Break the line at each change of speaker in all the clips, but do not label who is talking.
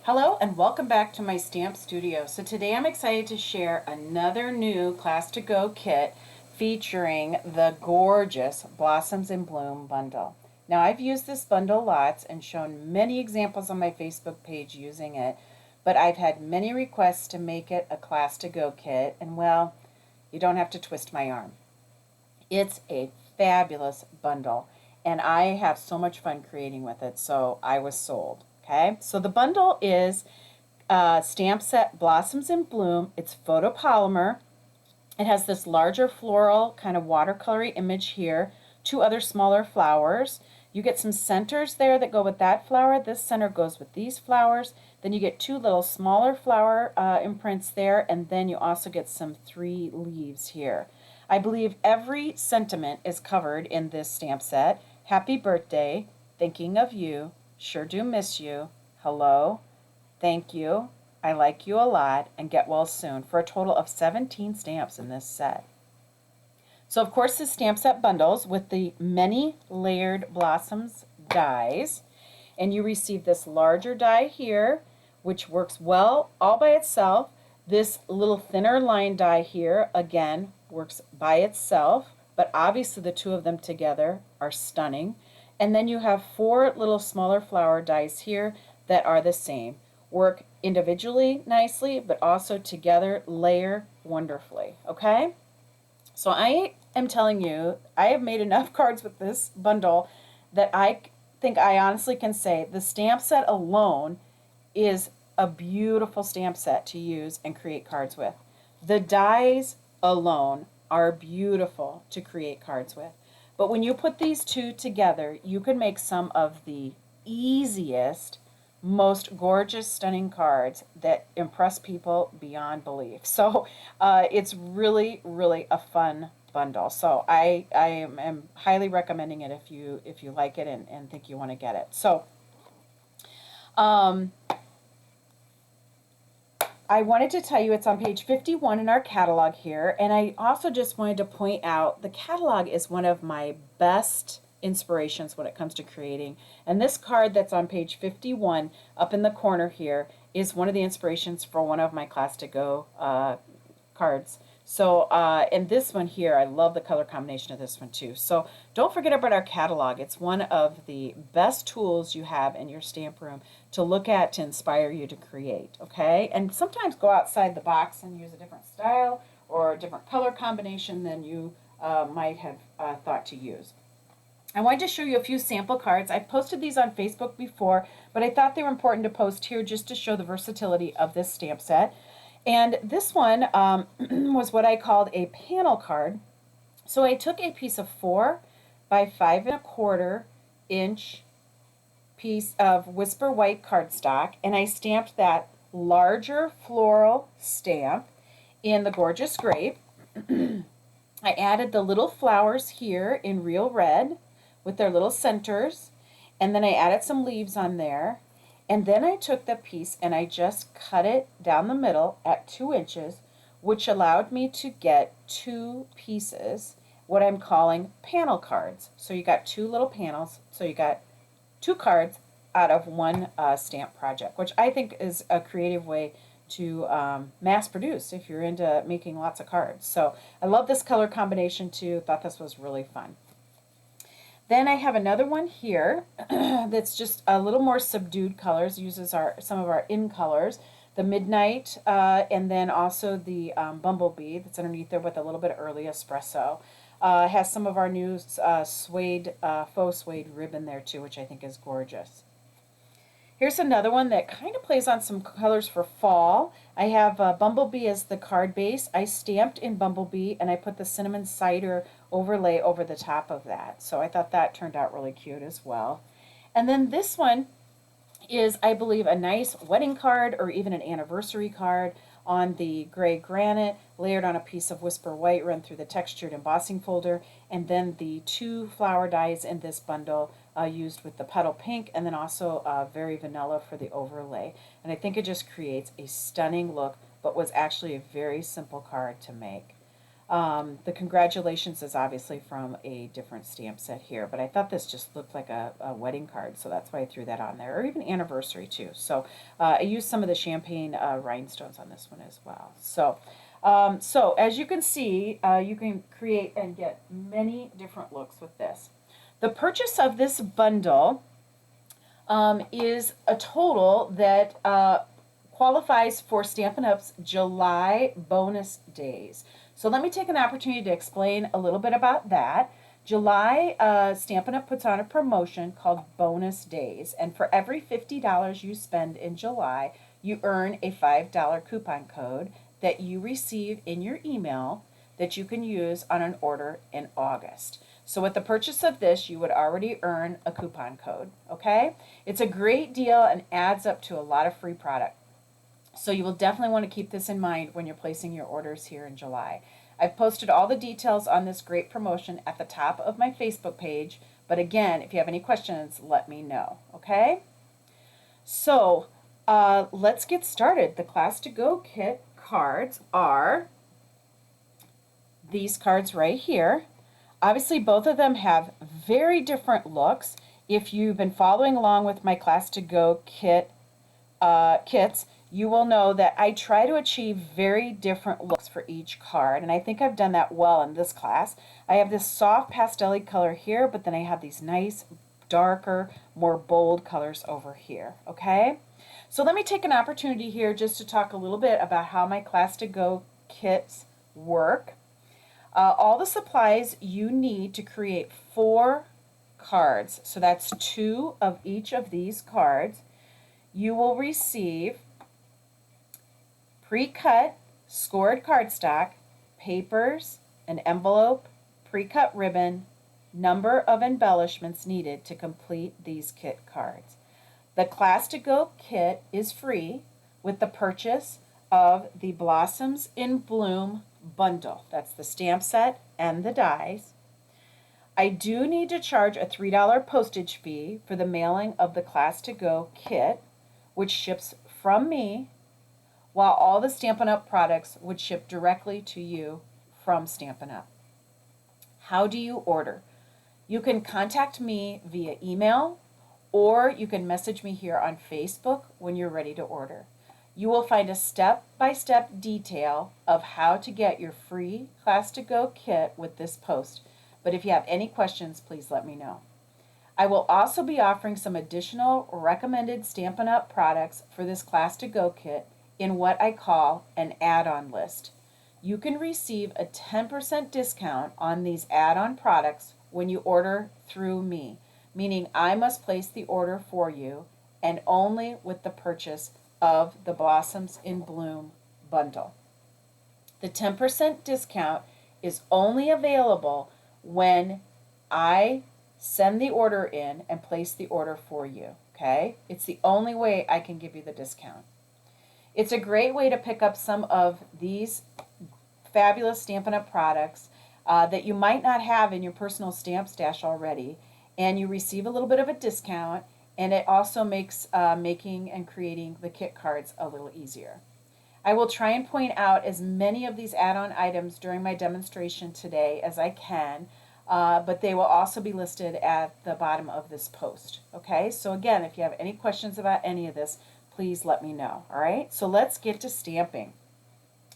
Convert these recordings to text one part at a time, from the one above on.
Hello and welcome back to my stamp studio. So today I'm excited to share another new Class to Go kit featuring the gorgeous Blossoms in Bloom bundle. Now I've used this bundle lots and shown many examples on my Facebook page using it, but I've had many requests to make it a Class to Go kit, and well, you don't have to twist my arm. It's a fabulous bundle and I have so much fun creating with it, so I was sold. Okay, so the bundle is stamp set Blossoms in Bloom. It's photopolymer. It has this larger floral kind of watercolory image here, two other smaller flowers. You get some centers there that go with that flower. This center goes with these flowers. Then you get two little smaller flower imprints there, and then you also get some 3 leaves here. I believe every sentiment is covered in this stamp set. Happy birthday, thinking of you, sure do miss you, hello, thank you, I like you a lot, and get well soon, for a total of 17 stamps in this set. So of course this stamp set bundles with the many layered blossoms dies, and you receive this larger die here, which works well all by itself. This little thinner line die here, again, works by itself, but obviously the two of them together are stunning. And then you have 4 little smaller flower dies here that are the same. Work individually nicely, but also together layer wonderfully, okay? So I am telling you, I have made enough cards with this bundle that I think I honestly can say the stamp set alone is a beautiful stamp set to use and create cards with. The dies alone are beautiful to create cards with. But when you put these two together, you can make some of the easiest, most gorgeous, stunning cards that impress people beyond belief. So it's really, really a fun bundle. So I am highly recommending it if you like it and think you want to get it. So I wanted to tell you it's on page 51 in our catalog here, and I also just wanted to point out the catalog is one of my best inspirations when it comes to creating. And this card that's on page 51 up in the corner here is one of the inspirations for one of my Class to Go cards. So, and this one here, I love the color combination of this one too. So don't forget about our catalog. It's one of the best tools you have in your stamp room to look at to inspire you to create, okay? And sometimes go outside the box and use a different style or a different color combination than you might have thought to use. I wanted to show you a few sample cards. I've posted these on Facebook before, but I thought they were important to post here just to show the versatility of this stamp set. And this one was what I called a panel card. So I took a piece of 4 by 5¼ inch piece of Whisper White cardstock, and I stamped that larger floral stamp in the Gorgeous Grape. I added the little flowers here in Real Red with their little centers, and then I added some leaves on there. And then I took the piece and I just cut it down the middle at 2 inches, which allowed me to get 2 pieces, what I'm calling panel cards. So you got 2 little panels, so you got 2 cards out of one stamp project, which I think is a creative way to mass produce if you're into making lots of cards. So I love this color combination too. Thought this was really fun. Then I have another one here that's just a little more subdued colors, uses some of our in colors, the Midnight, and then also the Bumblebee that's underneath there with a little bit of early espresso. Has some of our new suede, faux suede ribbon there too, which I think is gorgeous. Here's another one that kind of plays on some colors for fall. I have Bumblebee as the card base. I stamped in Bumblebee and I put the cinnamon cider overlay over the top of that. So I thought that turned out really cute as well. And then this one is, I believe, a nice wedding card or even an anniversary card on the gray granite, layered on a piece of Whisper White run through the textured embossing folder, and then the 2 flower dies in this bundle used with the petal pink, and then also very vanilla for the overlay. And I think it just creates a stunning look, but was actually a very simple card to make. The congratulations is obviously from a different stamp set here, but I thought this just looked like a wedding card, so that's why I threw that on there, or even anniversary too. So I used some of the champagne rhinestones on this one as well. So as you can see, you can create and get many different looks with this. The purchase of this bundle is a total that qualifies for Stampin' Up's July bonus days. So let me take an opportunity to explain a little bit about that. July, Stampin' Up puts on a promotion called Bonus Days, and for every $50 you spend in July, you earn a $5 coupon code that you receive in your email that you can use on an order in August. So with the purchase of this, you would already earn a coupon code, okay? It's a great deal and adds up to a lot of free product. So you will definitely want to keep this in mind when you're placing your orders here in July. I've posted all the details on this great promotion at the top of my Facebook page, but again, if you have any questions, let me know, okay? So let's get started. The Class to Go kit cards are these cards right here. Obviously, both of them have very different looks. If you've been following along with my Class to Go kits, you will know that I try to achieve very different looks for each card, and I think I've done that well in this class. I have this soft pastel color here, but then I have these nice, darker, more bold colors over here, okay? So let me take an opportunity here just to talk a little bit about how my Class to Go kits work. All the supplies you need to create 4 cards, so that's 2 of each of these cards, you will receive pre-cut scored cardstock, papers, an envelope, pre-cut ribbon, number of embellishments needed to complete these kit cards. The Class to Go kit is free with the purchase of the Blossoms in Bloom bundle. That's the stamp set and the dies. I do need to charge a $3 postage fee for the mailing of the Class to Go kit, which ships from me, while all the Stampin' Up products would ship directly to you from Stampin' Up. How do you order? You can contact me via email, or you can message me here on Facebook when you're ready to order. You will find a step-by-step detail of how to get your free Class to Go kit with this post, but if you have any questions, please let me know. I will also be offering some additional recommended Stampin' Up products for this Class to Go kit in what I call an add-on list. You can receive a 10% discount on these add-on products when you order through me, meaning I must place the order for you and only with the purchase of the Blossoms in Bloom bundle. The 10% discount is only available when I send the order in and place the order for you, okay? It's the only way I can give you the discount. It's a great way to pick up some of these fabulous Stampin' Up products that you might not have in your personal stamp stash already, and you receive a little bit of a discount, and it also makes making and creating the kit cards a little easier. I will try and point out as many of these add-on items during my demonstration today as I can, but they will also be listed at the bottom of this post. Okay, so again, if you have any questions about any of this, please let me know. All right, so let's get to stamping.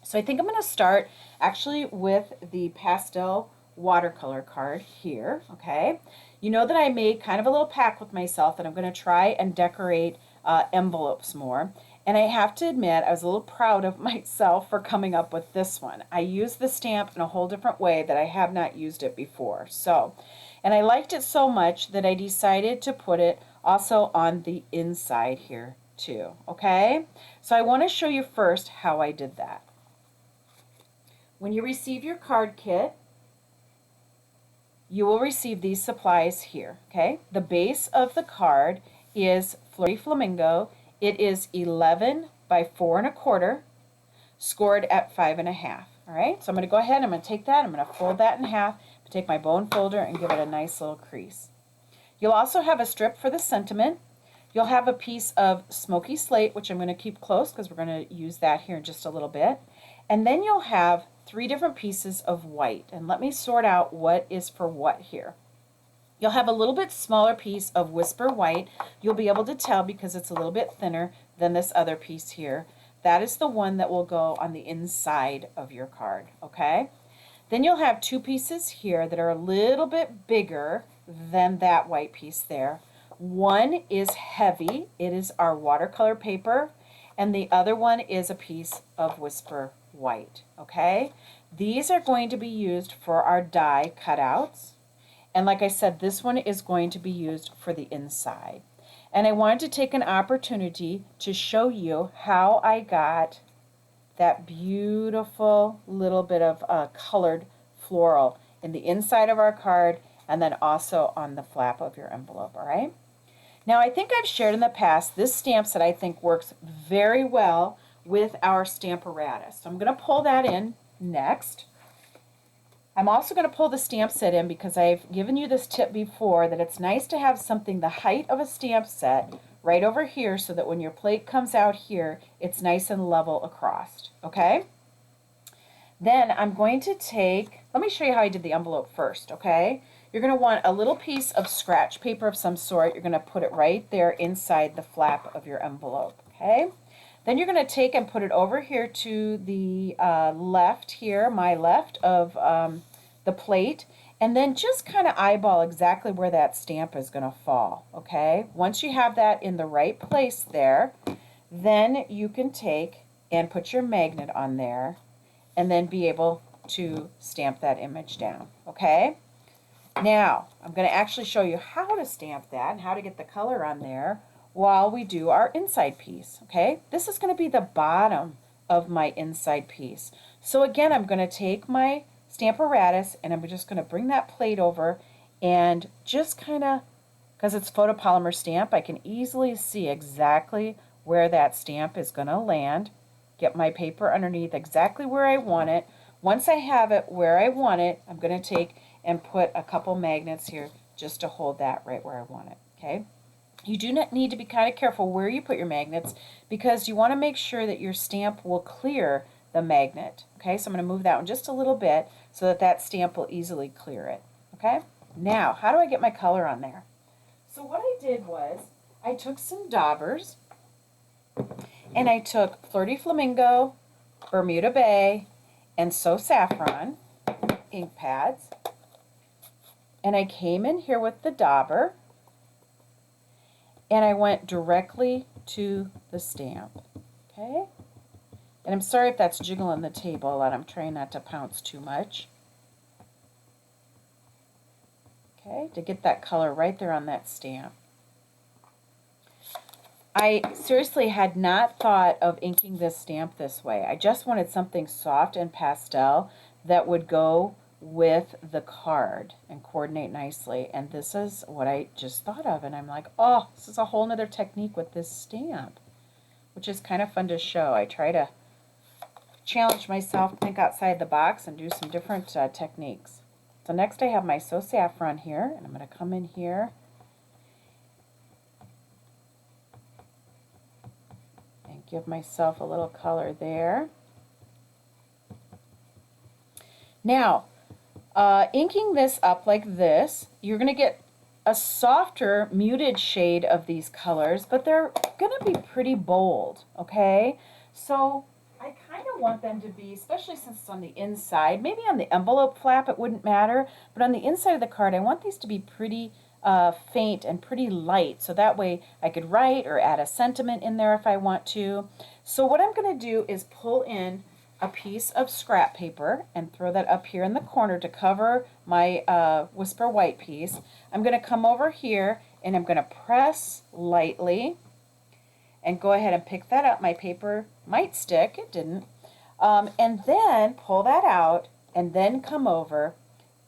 So I think I'm going to start actually with the pastel watercolor card here. Okay, you know that I made kind of a little pact with myself that I'm going to try and decorate envelopes more. And I have to admit, I was a little proud of myself for coming up with this one. I used the stamp in a whole different way that I have not used it before. And I liked it so much that I decided to put it also on the inside here too. Okay, so I want to show you first how I did that. When you receive your card kit, you will receive these supplies here. Okay, the base of the card is Flirty Flamingo. It is 11 by 4 1/4, scored at 5 1/2. All right, so I'm going to go ahead, I'm going to take that, I'm going to fold that in half, take my bone folder and give it a nice little crease. You'll also have a strip for the sentiment. You'll have a piece of smoky slate, which I'm going to keep close because we're going to use that here in just a little bit. And then you'll have 3 different pieces of white. And let me sort out what is for what here. You'll have a little bit smaller piece of Whisper White. You'll be able to tell because it's a little bit thinner than this other piece here. That is the one that will go on the inside of your card, okay? Then you'll have 2 pieces here that are a little bit bigger than that white piece there. One is heavy. It is our watercolor paper, and the other one is a piece of Whisper White, okay? These are going to be used for our die cutouts. And like I said, this one is going to be used for the inside. And I wanted to take an opportunity to show you how I got that beautiful little bit of colored floral in the inside of our card and then also on the flap of your envelope, all right? Now, I think I've shared in the past this stamp set I think works very well with our Stamparatus. So I'm going to pull that in next. I'm also going to pull the stamp set in because I've given you this tip before that it's nice to have something the height of a stamp set right over here so that when your plate comes out here, it's nice and level across, okay? Then I'm going to take, let me show you how I did the envelope first, okay? You're going to want a little piece of scratch paper of some sort. You're going to put it right there inside the flap of your envelope, okay? Then you're going to take and put it over here to the left here, my left of the plate, and then just kind of eyeball exactly where that stamp is going to fall, okay? Once you have that in the right place there, then you can take and put your magnet on there and then be able to stamp that image down, okay? Now, I'm going to actually show you how to stamp that and how to get the color on there while we do our inside piece, okay? This is going to be the bottom of my inside piece. So again, I'm going to take my Stamparatus and I'm just going to bring that plate over and just kind of, because it's photopolymer stamp, I can easily see exactly where that stamp is going to land. Get my paper underneath exactly where I want it. Once I have it where I want it, I'm going to take and put a couple magnets here just to hold that right where I want it, okay? You do not need to be kind of careful where you put your magnets because you want to make sure that your stamp will clear the magnet. Okay, so I'm going to move that one just a little bit so that that stamp will easily clear it. Okay, now how do I get my color on there? So what I did was I took some daubers and I took Flirty Flamingo, Bermuda Bay, and So Saffron ink pads, and I came in here with the dauber and I went directly to the stamp, okay? And I'm sorry if that's jiggling the table a lot. I'm trying not to pounce too much. Okay, to get that color right there on that stamp. I seriously had not thought of inking this stamp this way. I just wanted something soft and pastel that would go with the card and coordinate nicely, and this is what I just thought of, and I'm like, oh, this is a whole nother technique with this stamp, which is kind of fun to show. I try to challenge myself, think outside the box, and do some different techniques. So next I have my So Saffron here, and I'm going to come in here and give myself a little color there. Now, inking this up like this, you're going to get a softer, muted shade of these colors, but they're going to be pretty bold, okay? So I kind of want them to be, especially since it's on the inside, maybe on the envelope flap it wouldn't matter, but on the inside of the card I want these to be pretty faint and pretty light, so that way I could write or add a sentiment in there if I want to. So what I'm going to do is pull in a piece of scrap paper and throw that up here in the corner to cover my Whisper White piece. I'm going to come over here and I'm going to press lightly and go ahead and pick that up. My paper might stick, it didn't. And then pull that out and then come over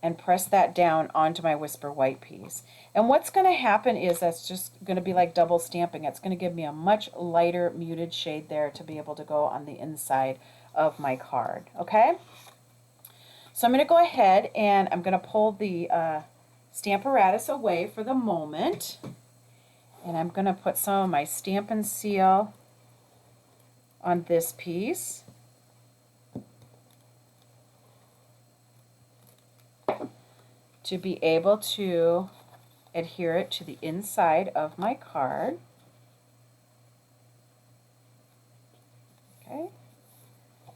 and press that down onto my Whisper White piece. And what's going to happen is that's just going to be like double stamping. It's going to give me a much lighter muted shade there to be able to go on the inside of my card, okay? So I'm going to go ahead and I'm going to pull the Stamparatus away for the moment, and I'm going to put some of my Stamp and Seal on this piece. to be able to adhere it to the inside of my card. Okay,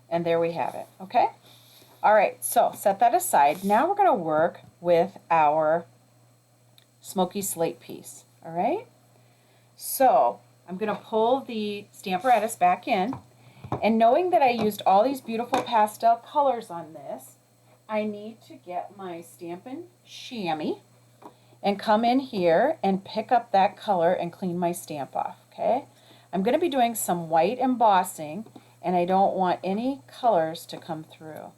and there we have it. Okay, all right, so set that aside. Now we're going to work with our smoky slate piece. All right, so I'm going to pull the Stamparatus back in, and knowing that I used all these beautiful pastel colors on this, I need to get my Stampin' Chamois and come in here and pick up that color and clean my stamp off, okay? I'm going to be doing some white embossing, and I don't want any colors to come through.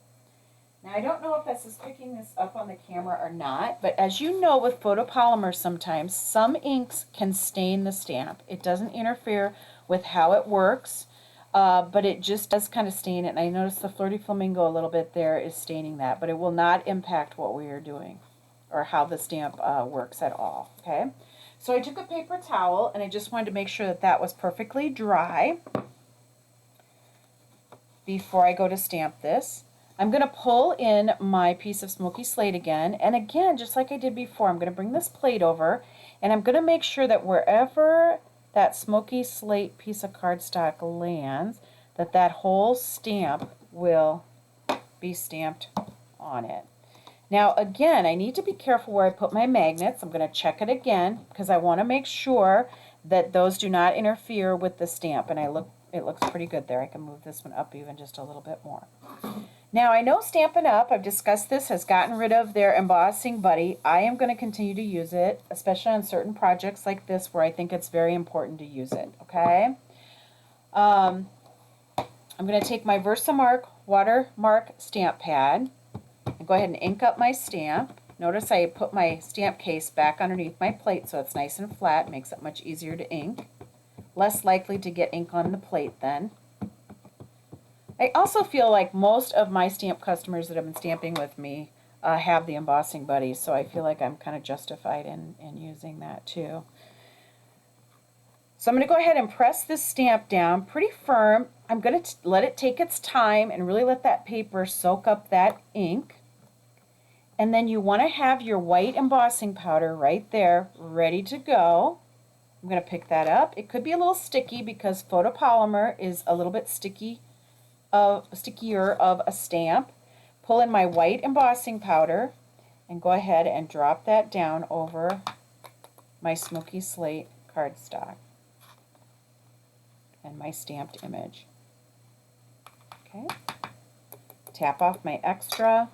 Now, I don't know if this is picking this up on the camera or not, but as you know with photopolymer sometimes, some inks can stain the stamp. It doesn't interfere with how it works, but it just does kind of stain it. And I noticed the Flirty Flamingo a little bit there is staining that, but it will not impact what we are doing or how the stamp works at all, okay? So I took a paper towel, and I just wanted to make sure that that was perfectly dry before I go to stamp this. I'm going to pull in my piece of smoky slate again, and again, just like I did before, I'm going to bring this plate over, and I'm going to make sure that wherever that smoky slate piece of cardstock lands, that that whole stamp will be stamped on it. Now again, I need to be careful where I put my magnets. I'm going to check it again because I want to make sure that those do not interfere with the stamp, and it looks pretty good there. I can move this one up even just a little bit more. Now I know Stampin' Up!, I've discussed this, has gotten rid of their embossing buddy. I am going to continue to use it, especially on certain projects like this where I think it's very important to use it, okay? I'm going to take my Versamark watermark stamp pad and go ahead and ink up my stamp. Notice I put my stamp case back underneath my plate so it's nice and flat, makes it much easier to ink. Less likely to get ink on the plate then. I also feel like most of my stamp customers that have been stamping with me have the embossing buddy, so I feel like I'm kind of justified in using that too. So I'm going to go ahead and press this stamp down pretty firm. I'm going to let it take its time and really let that paper soak up that ink. And then you want to have your white embossing powder right there ready to go. I'm going to pick that up. It could be a little sticky because photopolymer is a little bit stickier of a stamp. Pull in my white embossing powder and go ahead and drop that down over my smoky slate cardstock and my stamped image. Okay, tap off my extra,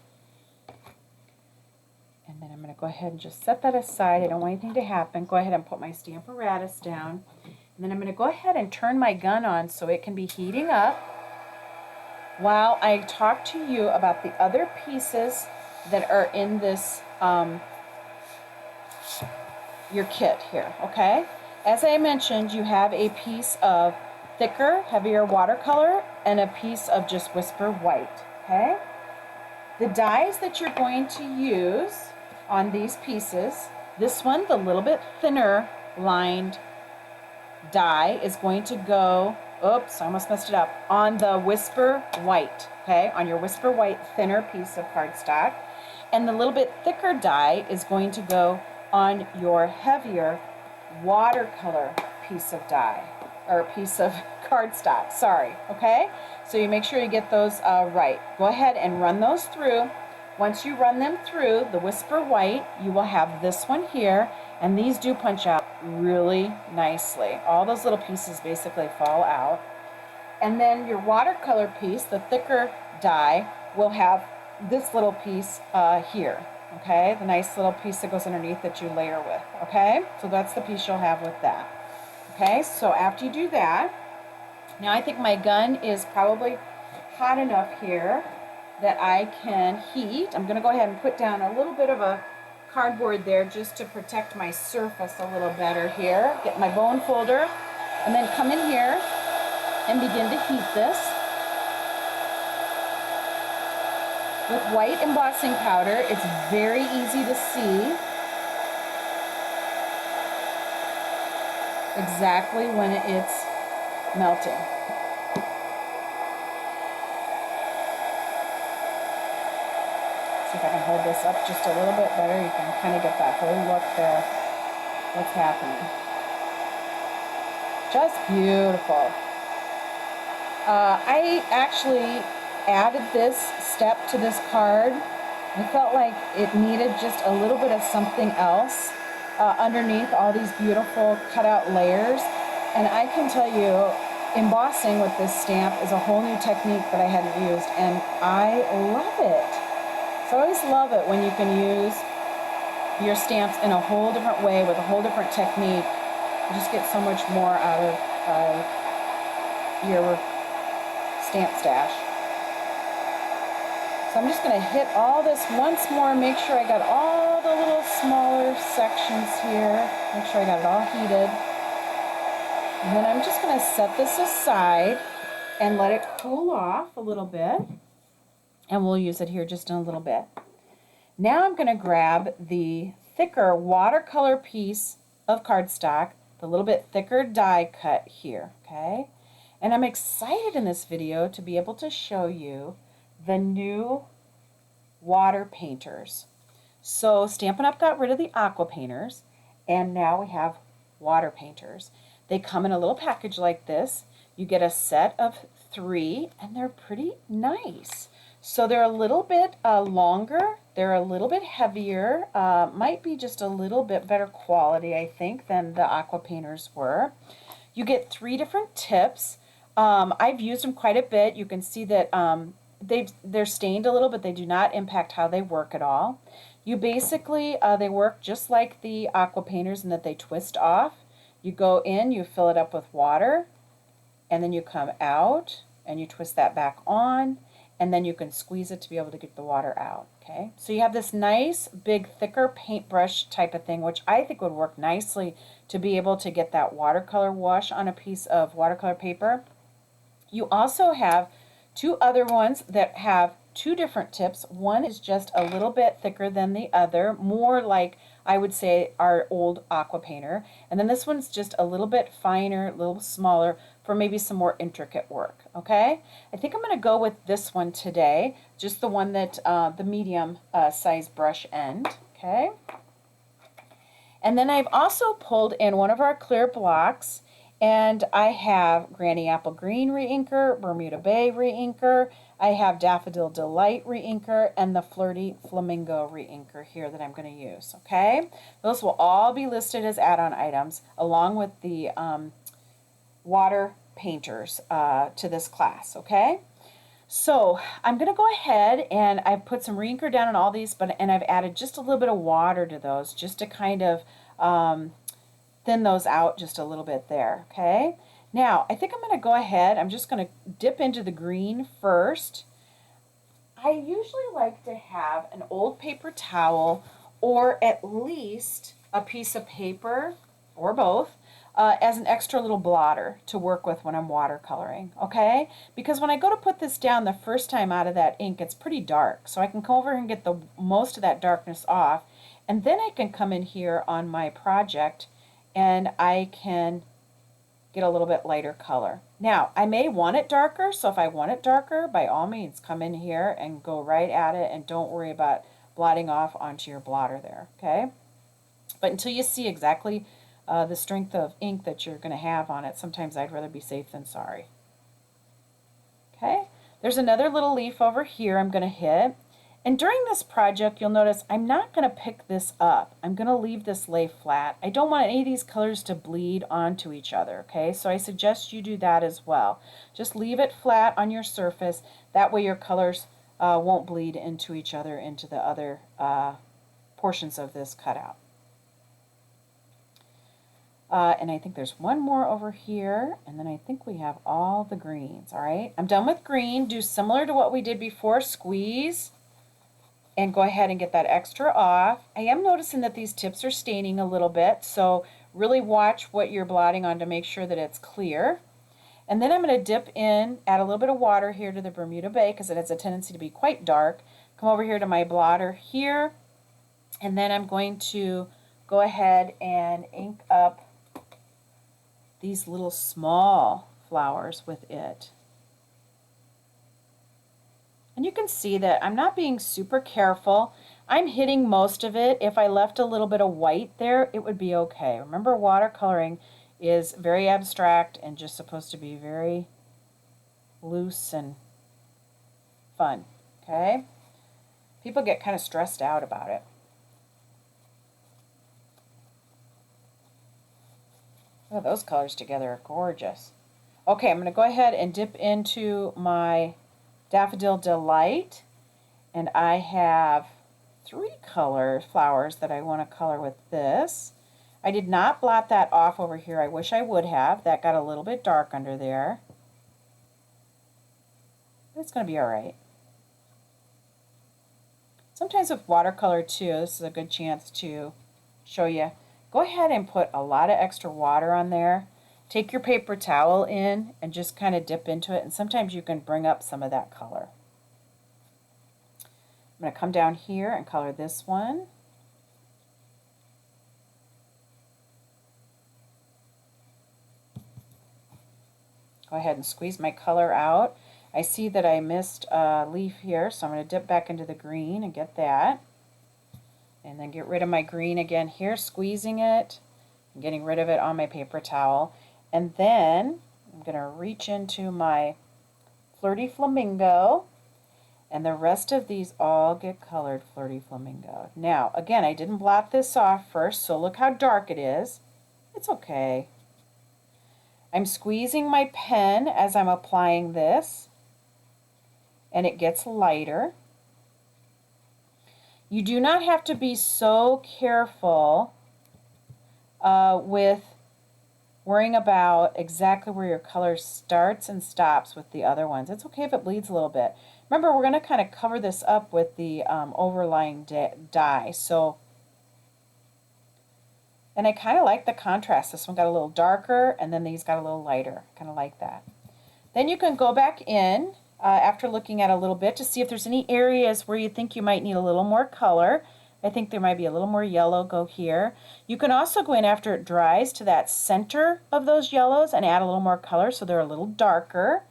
and then I'm going to go ahead and just set that aside. I don't want anything to happen. Go ahead and put my Stamparatus down, and then I'm going to go ahead and turn my gun on so it can be heating up while I talk to you about the other pieces that are in this your kit here, okay? As I mentioned, you have a piece of thicker, heavier watercolor and a piece of just Whisper White, okay? The dies that you're going to use on these pieces, this one, the little bit thinner lined die, is going to go, oops, I almost messed it up, on the Whisper White, okay? On your Whisper White thinner piece of cardstock. And the little bit thicker die is going to go on your heavier watercolor piece of die, or piece of cardstock, sorry, okay? So you make sure you get those right. Go ahead and run those through. Once you run them through the Whisper White, you will have this one here, and these do punch out really nicely. All those little pieces basically fall out. And then your watercolor piece, the thicker die, will have this little piece here, okay? The nice little piece that goes underneath that you layer with, okay? So that's the piece you'll have with that. Okay, so after you do that, now I think my gun is probably hot enough here that I can heat. I'm going to go ahead and put down a little bit of a cardboard there just to protect my surface a little better here. Get my bone folder and then come in here and begin to heat this. With white embossing powder, it's very easy to see exactly when it's melting. So see if I can hold this up just a little bit better. You can kind of get that whole look there. What's happening? Just beautiful. I actually added this step to this card. I felt like it needed just a little bit of something else underneath all these beautiful cutout layers. And I can tell you, embossing with this stamp is a whole new technique that I hadn't used, and I love it. So I always love it when you can use your stamps in a whole different way with a whole different technique. You just get so much more out of your stamp stash. So I'm just going to hit all this once more, make sure I got all the little smaller sections here, make sure I got it all heated. And then I'm just going to set this aside and let it cool off a little bit, and we'll use it here just in a little bit. Now I'm going to grab the thicker watercolor piece of cardstock, the little bit thicker die cut here, okay? And I'm excited in this video to be able to show you the new water painters. So Stampin' Up! Got rid of the aqua painters, and now we have water painters. They come in a little package like this. You get a set of 3, and they're pretty nice. So they're a little bit longer, they're a little bit heavier, might be just a little bit better quality, I think, than the aqua painters were. You get 3 different tips. I've used them quite a bit. You can see that they're stained a little, but they do not impact how they work at all. You basically, they work just like the aqua painters in that they twist off. You go in, you fill it up with water, and then you come out and you twist that back on, and then you can squeeze it to be able to get the water out, okay? So you have this nice, big, thicker paintbrush type of thing, which I think would work nicely to be able to get that watercolor wash on a piece of watercolor paper. You also have 2 other ones that have 2 different tips. One is just a little bit thicker than the other, more like I would say our old aqua painter. And then this one's just a little bit finer, a little smaller for maybe some more intricate work, okay? I think I'm going to go with this one today, just the one that, the medium size brush end, okay? And then I've also pulled in one of our clear blocks, and I have Granny Apple Green Reinker, Bermuda Bay Reinker, I have Daffodil Delight Reinker, and the Flirty Flamingo Reinker here that I'm going to use, okay? Those will all be listed as add-on items along with the water painters to this class, okay? So I'm going to go ahead and I've put some reinker down on all these, and I've added just a little bit of water to those just to kind of thin those out just a little bit there, okay? Now, I think I'm going to go ahead, I'm just going to dip into the green first. I usually like to have an old paper towel or at least a piece of paper, or both, as an extra little blotter to work with when I'm watercoloring, okay? Because when I go to put this down the first time out of that ink, it's pretty dark. So I can come over and get the most of that darkness off, and then I can come in here on my project and I can get a little bit lighter color. Now, I may want it darker, so if I want it darker, by all means, come in here and go right at it, and don't worry about blotting off onto your blotter there, okay? But until you see exactly the strength of ink that you're going to have on it, sometimes I'd rather be safe than sorry. Okay, there's another little leaf over here I'm going to hit. And during this project, you'll notice I'm not going to pick this up. I'm going to leave this lay flat. I don't want any of these colors to bleed onto each other, okay? So I suggest you do that as well. Just leave it flat on your surface. That way your colors won't bleed into each other, into the other portions of this cutout. And I think there's one more over here, and then I think we have all the greens, all right? I'm done with green. Do similar to what we did before, squeeze, and go ahead and get that extra off. I am noticing that these tips are staining a little bit, so really watch what you're blotting on to make sure that it's clear. And then I'm going to dip in, add a little bit of water here to the Bermuda Bay because it has a tendency to be quite dark. Come over here to my blotter here, and then I'm going to go ahead and ink up these little small flowers with it. And you can see that I'm not being super careful. I'm hitting most of it. If I left a little bit of white there, it would be okay. Remember, watercoloring is very abstract and just supposed to be very loose and fun, okay? People get kind of stressed out about it. Oh, those colors together are gorgeous. Okay, I'm going to go ahead and dip into my Daffodil Delight, and I have 3 color flowers that I want to color with this. I did not blot that off over here. I wish I would have. That got a little bit dark under there. But it's going to be all right. Sometimes with watercolor too, this is a good chance to show you. Go ahead and put a lot of extra water on there. Take your paper towel in and just kind of dip into it, and sometimes you can bring up some of that color. I'm going to come down here and color this one. Go ahead and squeeze my color out. I see that I missed a leaf here, so I'm going to dip back into the green and get that. And then get rid of my green again here, squeezing it and getting rid of it on my paper towel. And then I'm going to reach into my Flirty Flamingo, and the rest of these all get colored Flirty Flamingo. Now, again, I didn't blot this off first, so look how dark it is. It's okay. I'm squeezing my pen as I'm applying this, and it gets lighter. You do not have to be so careful with worrying about exactly where your color starts and stops with the other ones. It's okay if it bleeds a little bit. Remember, we're going to kind of cover this up with the overlying dye. And I kind of like the contrast. This one got a little darker, and then these got a little lighter. Kind of like that. Then you can go back in after looking at a little bit to see if there's any areas where you think you might need a little more color. I think there might be a little more yellow. Go here. You can also go in after it dries to that center of those yellows and add a little more color so they're a little darker.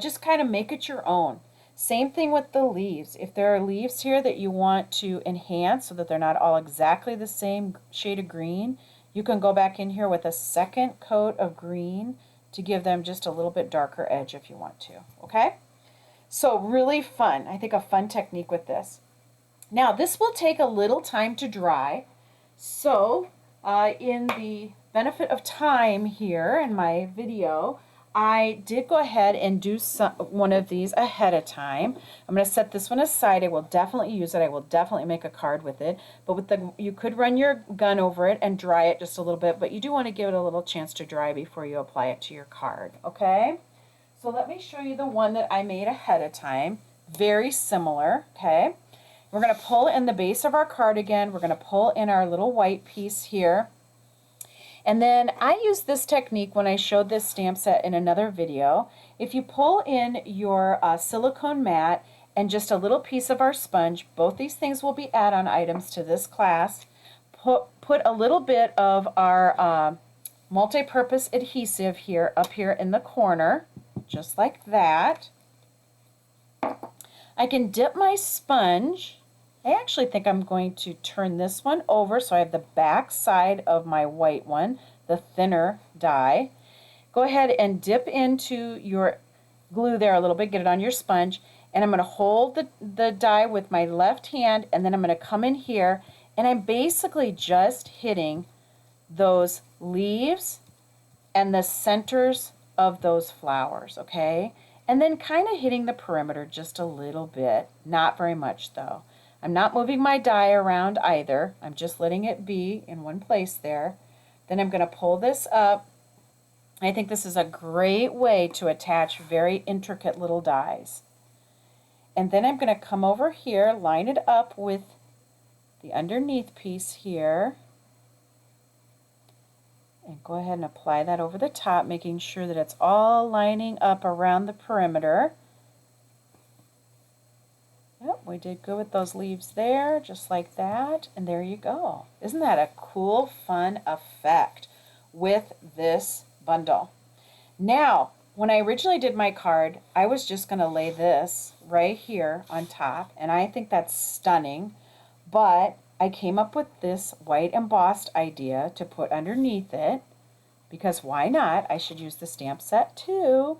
Just kind of make it your own. Same thing with the leaves. If there are leaves here that you want to enhance so that they're not all exactly the same shade of green, you can go back in here with a second coat of green to give them just a little bit darker edge if you want to. Okay? So really fun. I think a fun technique with this. Now this will take a little time to dry. So in the benefit of time here in my video, I did go ahead and do one of these ahead of time. I'm going to set this one aside. I will definitely use it. I will definitely make a card with it. But with you could run your gun over it and dry it just a little bit, but you do want to give it a little chance to dry before you apply it to your card. Okay? So let me show you the one that I made ahead of time. Very similar. Okay? We're going to pull in the base of our card again. We're going to pull in our little white piece here. And then I used this technique when I showed this stamp set in another video. If you pull in your silicone mat and just a little piece of our sponge, both these things will be add-on items to this class. Put a little bit of our multi-purpose adhesive here up here in the corner, just like that. I can dip my sponge. I actually think I'm going to turn this one over so I have the back side of my white one, the thinner dye. Go ahead and dip into your glue there a little bit, get it on your sponge, and I'm going to hold the dye with my left hand, and then I'm going to come in here, and I'm basically just hitting those leaves and the centers of those flowers, okay? And then kind of hitting the perimeter just a little bit, not very much though. I'm not moving my die around either. I'm just letting it be in one place there. Then I'm going to pull this up. I think this is a great way to attach very intricate little dies. And then I'm going to come over here, line it up with the underneath piece here. And go ahead and apply that over the top, making sure that it's all lining up around the perimeter. Yep, we did good with those leaves there, just like that, and there you go. Isn't that a cool, fun effect with this bundle? Now, when I originally did my card, I was just going to lay this right here on top, and I think that's stunning, but I came up with this white embossed idea to put underneath it, because why not? I should use the stamp set too.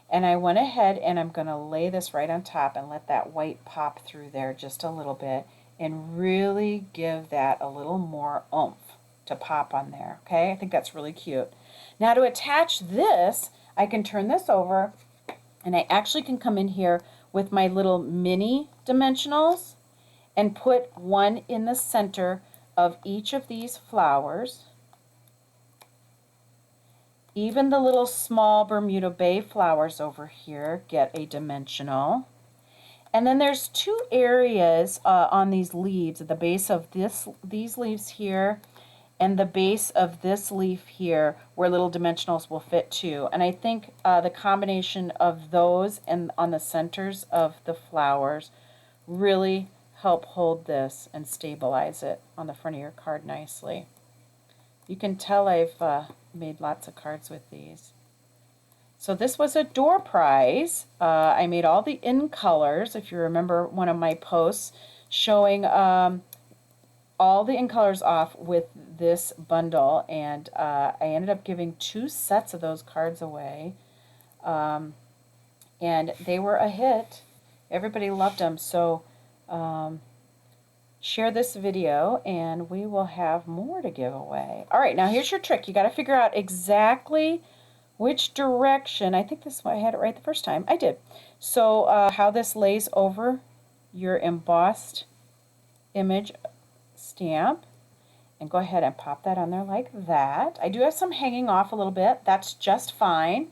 And I went ahead and I'm going to lay this right on top and let that white pop through there just a little bit and really give that a little more oomph to pop on there. Okay, I think that's really cute. Now to attach this, I can turn this over and I actually can come in here with my little mini dimensionals and put one in the center of each of these flowers. Even the little small Bermuda Bay flowers over here get a dimensional. And then there's two areas on these leaves, at the base of these leaves here and the base of this leaf here, where little dimensionals will fit too. And I think the combination of those and on the centers of the flowers really help hold this and stabilize it on the front of your card nicely. You can tell I've made lots of cards with these. So this was a door prize. I made all the in colors, if you remember one of my posts, showing all the in colors off with this bundle, and I ended up giving 2 sets of those cards away, and they were a hit. Everybody loved them, so share this video and we will have more to give away. All right, now here's your trick. You got to figure out exactly which direction. I think this one I had it right the first time. I did. So how this lays over your embossed image stamp, and go ahead and pop that on there like that. I do have some hanging off a little bit. That's just fine.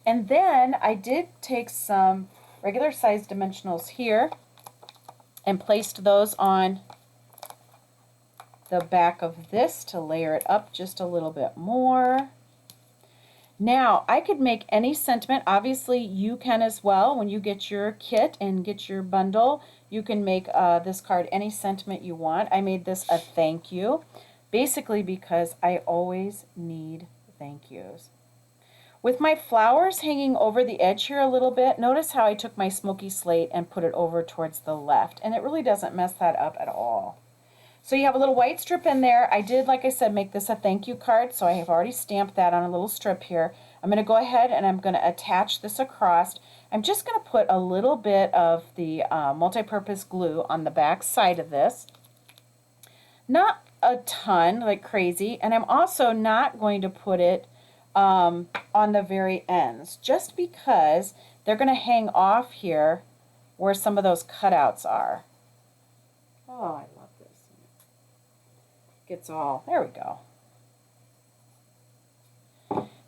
And then I did take some regular size dimensionals here and placed those on the back of this to layer it up just a little bit more. Now, I could make any sentiment. Obviously, you can as well. When you get your kit and get your bundle, you can make this card any sentiment you want. I made this a thank you, basically because I always need thank yous. With my flowers hanging over the edge here a little bit, notice how I took my smoky slate and put it over towards the left, and it really doesn't mess that up at all. So you have a little white strip in there. I did, like I said, make this a thank you card, so I have already stamped that on a little strip here. I'm going to go ahead and I'm going to attach this across. I'm just going to put a little bit of the multi-purpose glue on the back side of this. Not a ton, like crazy, and I'm also not going to put it on the very ends, just because they're going to hang off here where some of those cutouts are. Oh, I love this. Gets all, there we go.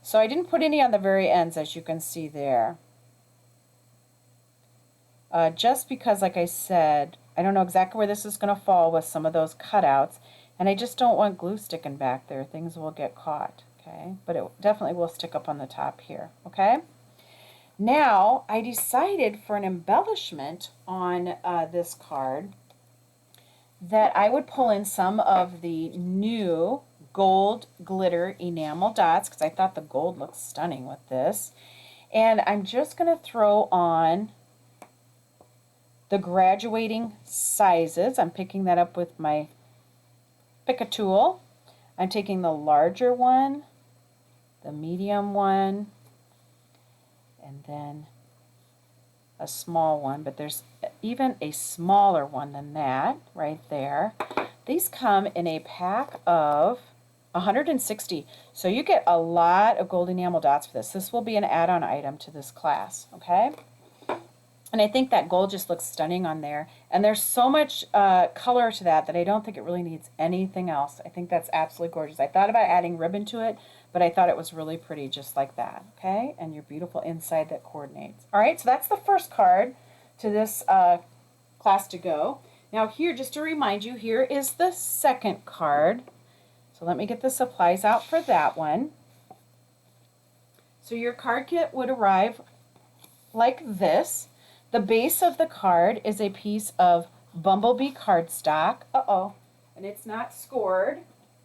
So I didn't put any on the very ends, as you can see there. Just because, like I said, I don't know exactly where this is going to fall with some of those cutouts, and I just don't want glue sticking back there. Things will get caught. Okay, but it definitely will stick up on the top here. Okay, now I decided for an embellishment on this card that I would pull in some of the new gold glitter enamel dots, because I thought the gold looks stunning with this, and I'm just going to throw on the graduating sizes. I'm picking that up with my pick-a tool. I'm taking the larger one, the medium one, and then a small one, but there's even a smaller one than that right there. These come in a pack of 160, so you get a lot of gold enamel dots for this. This will be an add-on item to this class, okay? And I think that gold just looks stunning on there. And there's so much color to that I don't think it really needs anything else. I think that's absolutely gorgeous. I thought about adding ribbon to it, but I thought it was really pretty just like that, okay? And your beautiful inside that coordinates. All right, so that's the first card to this class to go. Now here, just to remind you, here is the second card. So let me get the supplies out for that one. So your card kit would arrive like this. The base of the card is a piece of bumblebee cardstock. And it's not scored.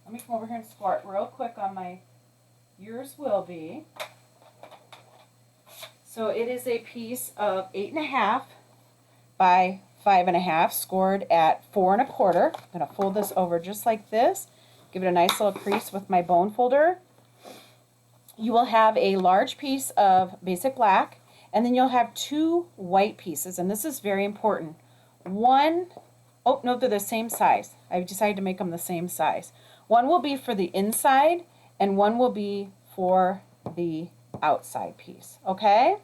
Let me come over here and score it real quick on my Yours Will Be. So it is a piece of 8.5 by 5.5, scored at 4.25. I'm going to fold this over just like this, give it a nice little crease with my bone folder. You will have a large piece of basic black, and then you'll have 2 white pieces, and this is very important. One, oh no, they're the same size. I've decided to make them the same size. One will be for the inside, and one will be for the outside piece, okay?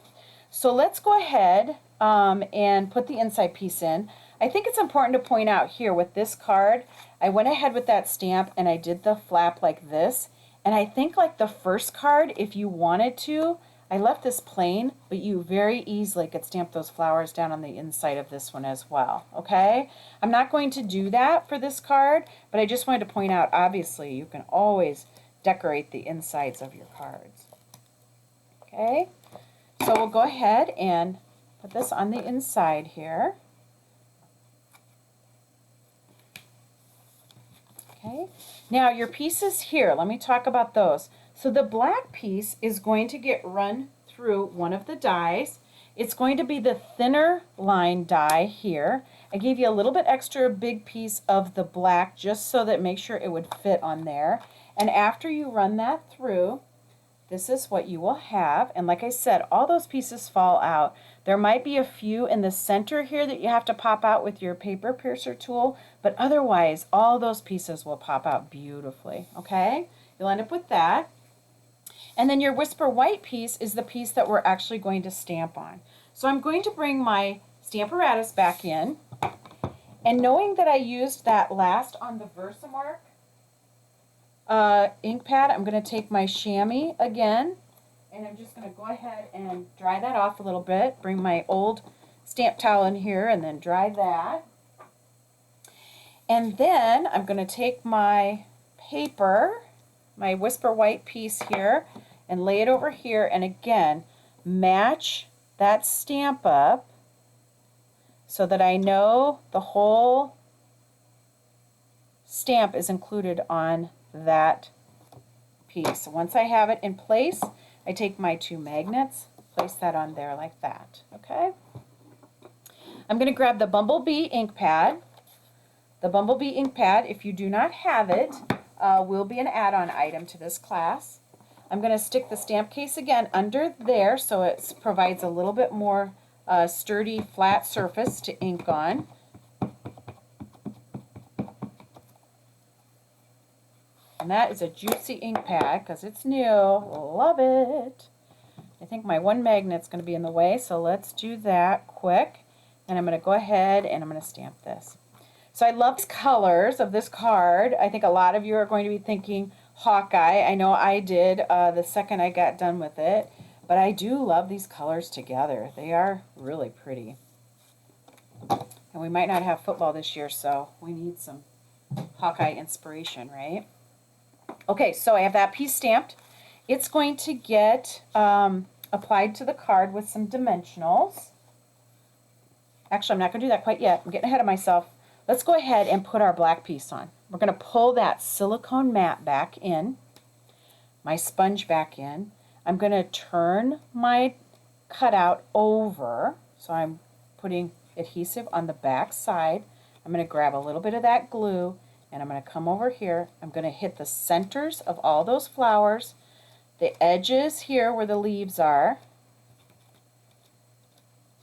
So let's go ahead and put the inside piece in. I think it's important to point out here with this card, I went ahead with that stamp and I did the flap like this. And I think like the first card, if you wanted to, I left this plain, but you very easily could stamp those flowers down on the inside of this one as well, okay? I'm not going to do that for this card, but I just wanted to point out, obviously, you can always decorate the insides of your cards. Okay, so we'll go ahead and put this on the inside here. Okay, now your pieces here, let me talk about those. So the black piece is going to get run through one of the dies. It's going to be the thinner line die here. I gave you a little bit extra big piece of the black just so that make sure it would fit on there. And after you run that through, this is what you will have. And like I said, all those pieces fall out. There might be a few in the center here that you have to pop out with your paper piercer tool, but otherwise all those pieces will pop out beautifully, okay? You'll end up with that. And then your Whisper White piece is the piece that we're actually going to stamp on. So I'm going to bring my Stamparatus back in, and knowing that I used that last on the Versamark ink pad, I'm going to take my chamois again, and I'm just going to go ahead and dry that off a little bit. Bring my old stamp towel in here and then dry that. And then I'm going to take my paper, my Whisper White piece here, and lay it over here, and again, match that stamp up so that I know the whole stamp is included on that piece. Once I have it in place, I take my 2 magnets, place that on there like that, okay? I'm going to grab the Bumblebee ink pad. The Bumblebee ink pad, if you do not have it, will be an add-on item to this class. I'm going to stick the stamp case again under there so it provides a little bit more sturdy, flat surface to ink on. And that is a juicy ink pad because it's new. Love it. I think my 1 magnet's going to be in the way, so let's do that quick. And I'm going to go ahead and I'm going to stamp this. So I love the colors of this card. I think a lot of you are going to be thinking Hawkeye. I know I did the second I got done with it. But I do love these colors together. They are really pretty. And we might not have football this year, so we need some Hawkeye inspiration, right? Okay, so I have that piece stamped. It's going to get applied to the card with some dimensionals. Actually, I'm not going to do that quite yet. I'm getting ahead of myself. Let's go ahead and put our black piece on. We're going to pull that silicone mat back in, my sponge back in. I'm going to turn my cutout over, so I'm putting adhesive on the back side. I'm going to grab a little bit of that glue, and I'm going to come over here. I'm going to hit the centers of all those flowers, the edges here where the leaves are,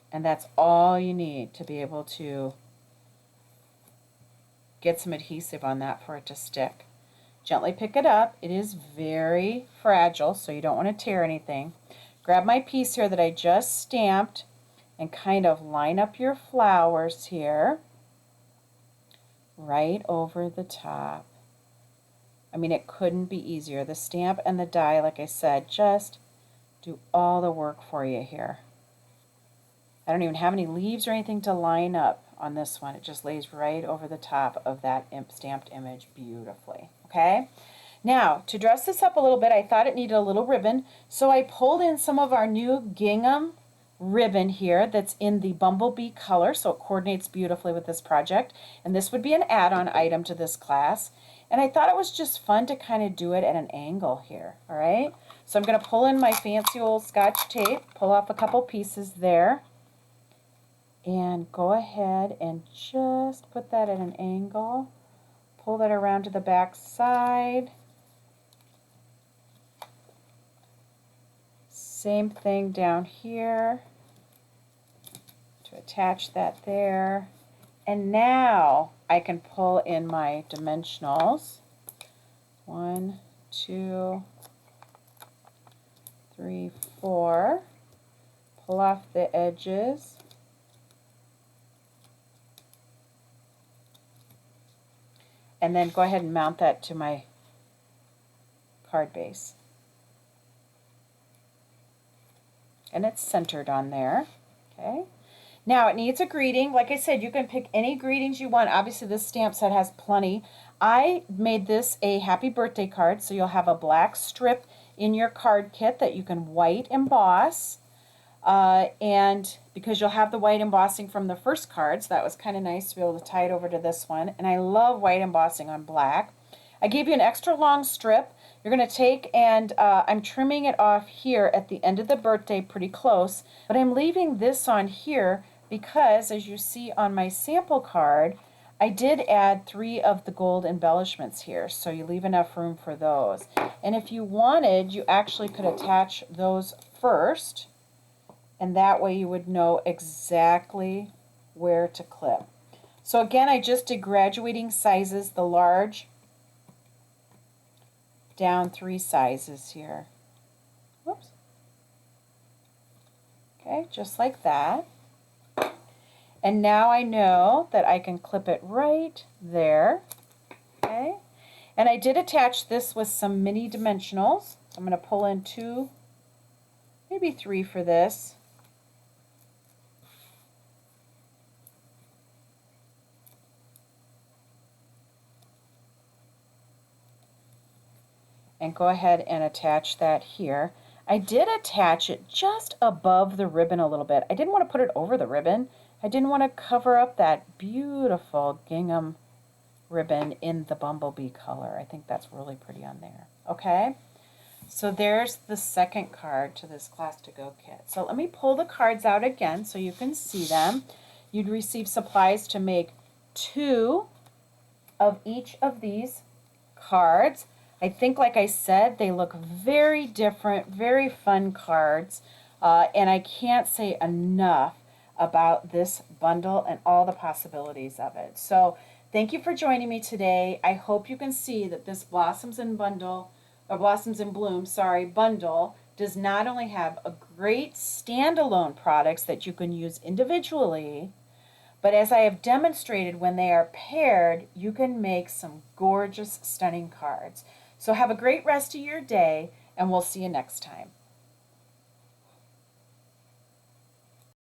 and that's all you need to be able to get some adhesive on that for it to stick. Gently pick it up. It is very fragile, so you don't want to tear anything. Grab my piece here that I just stamped and kind of line up your flowers here right over the top. I mean, it couldn't be easier. The stamp and the die, like I said, just do all the work for you here. I don't even have any leaves or anything to line up on this one. It just lays right over the top of that stamped image beautifully. Okay? Now, to dress this up a little bit, I thought it needed a little ribbon, so I pulled in some of our new gingham ribbon here that's in the Bumblebee color, so it coordinates beautifully with this project. And this would be an add-on item to this class. And I thought it was just fun to kind of do it at an angle here, all right? So I'm going to pull in my fancy old Scotch tape, pull off a couple pieces there. And go ahead and just put that at an angle. Pull that around to the back side. Same thing down here to attach that there. And now I can pull in my dimensionals. 1, 2, 3, 4. Pull off the edges. And then go ahead and mount that to my card base. And it's centered on there. Okay. Now it needs a greeting. Like I said, you can pick any greetings you want. Obviously this stamp set has plenty. I made this a happy birthday card, so you'll have a black strip in your card kit that you can white emboss. And because you'll have the white embossing from the first card, so that was kind of nice to be able to tie it over to this one. And I love white embossing on black. I gave you an extra long strip. You're going to take and I'm trimming it off here at the end of the birthday pretty close, but I'm leaving this on here because, as you see on my sample card, I did add 3 of the gold embellishments here, so you leave enough room for those. And if you wanted, you actually could attach those first, and that way you would know exactly where to clip. So again, I just did graduating sizes, the large down 3 sizes here. Whoops. Okay, just like that. And now I know that I can clip it right there. Okay, and I did attach this with some mini dimensionals. I'm going to pull in 2, maybe 3 for this. And go ahead and attach that here. I did attach it just above the ribbon a little bit. I didn't want to put it over the ribbon. I didn't want to cover up that beautiful gingham ribbon in the bumblebee color. I think that's really pretty on there. Okay, so there's the second card to this Class to Go kit. So let me pull the cards out again so you can see them. You'd receive supplies to make 2 of each of these cards. I think, like I said, they look very different, very fun cards, and I can't say enough about this bundle and all the possibilities of it. So thank you for joining me today. I hope you can see that this Blossoms in Bloom, bundle does not only have a great standalone products that you can use individually, but as I have demonstrated, when they are paired, you can make some gorgeous, stunning cards. So have a great rest of your day, and we'll see you next time.